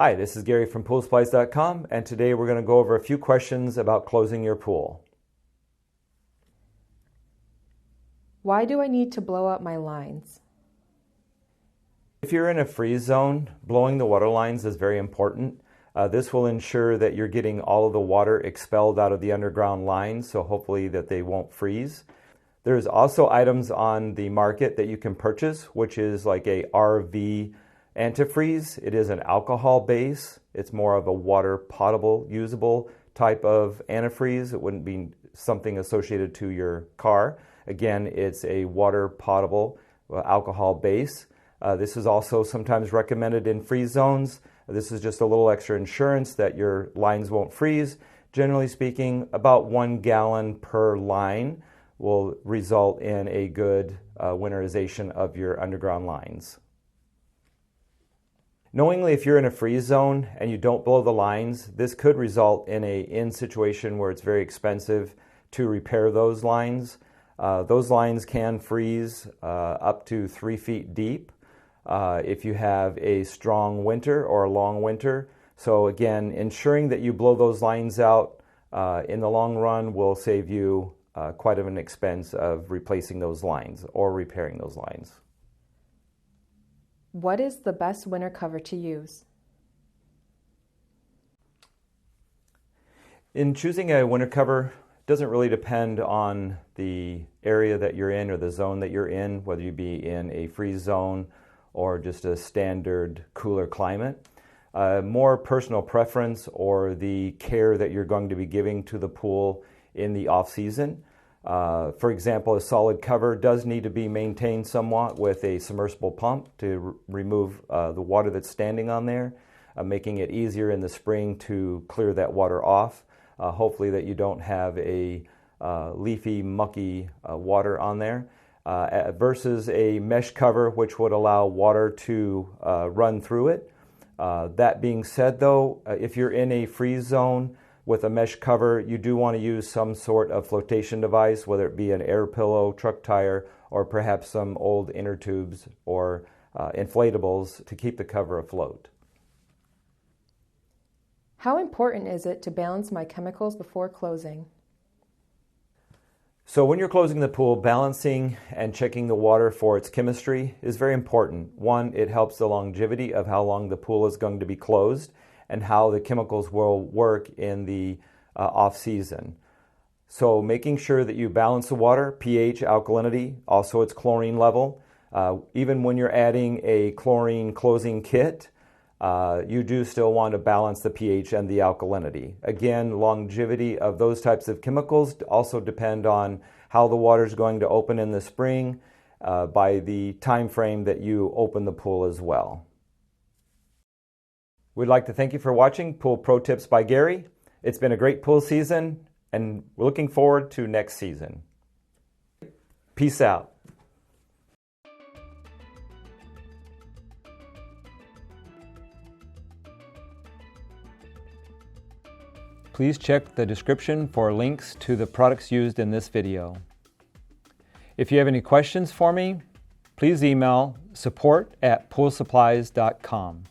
Hi, this is Gary from PoolSupplies.com, and today we're going to go over a few questions about closing your pool. Why do I need to blow up my lines? If you're in a freeze zone, blowing the water lines is very important. This will ensure that you're getting all of the water expelled out of the underground lines, so hopefully that they won't freeze. There's also items on the market that you can purchase, which is like a RV antifreeze. It is an alcohol base. It's more of a water potable, usable type of antifreeze. It wouldn't be something associated to your car. Again, it's a water potable alcohol base. This is also sometimes recommended in freeze zones. This is just a little extra insurance that your lines won't freeze. Generally speaking, about 1 gallon per line will result in a good winterization of your underground lines. Knowingly, if you're in a freeze zone and you don't blow the lines, this could result in a situation where it's very expensive to repair those lines. Those lines can freeze up to 3 feet deep if you have a strong winter or a long winter. So again, ensuring that you blow those lines out in the long run will save you quite of an expense of replacing those lines or repairing those lines. What is the best winter cover to use? In choosing a winter cover, it doesn't really depend on the area that you're in or the zone that you're in, whether you be in a freeze zone or just a standard cooler climate. More personal preference or the care that you're going to be giving to the pool in the off season. For example, a solid cover does need to be maintained somewhat with a submersible pump to remove the water that's standing on there, making it easier in the spring to clear that water off. Hopefully that you don't have a leafy, mucky water on there, versus a mesh cover which would allow water to run through it. That being said though, if you're in a freeze zone, with a mesh cover, you do want to use some sort of flotation device, whether it be an air pillow, truck tire, or perhaps some old inner tubes or inflatables to keep the cover afloat. How important is it to balance my chemicals before closing? So when you're closing the pool, balancing and checking the water for its chemistry is very important. One, it helps the longevity of how long the pool is going to be closed and how the chemicals will work in the off season. So making sure that you balance the water, pH, alkalinity, also its chlorine level. Even when you're adding a chlorine closing kit, you do still want to balance the pH and the alkalinity. Again, longevity of those types of chemicals also depend on how the water is going to open in the spring by the time frame that you open the pool as well. We'd like to thank you for watching Pool Pro Tips by Gary. It's been a great pool season, and we're looking forward to next season. Peace out. Please check the description for links to the products used in this video. If you have any questions for me, please email support@poolsupplies.com.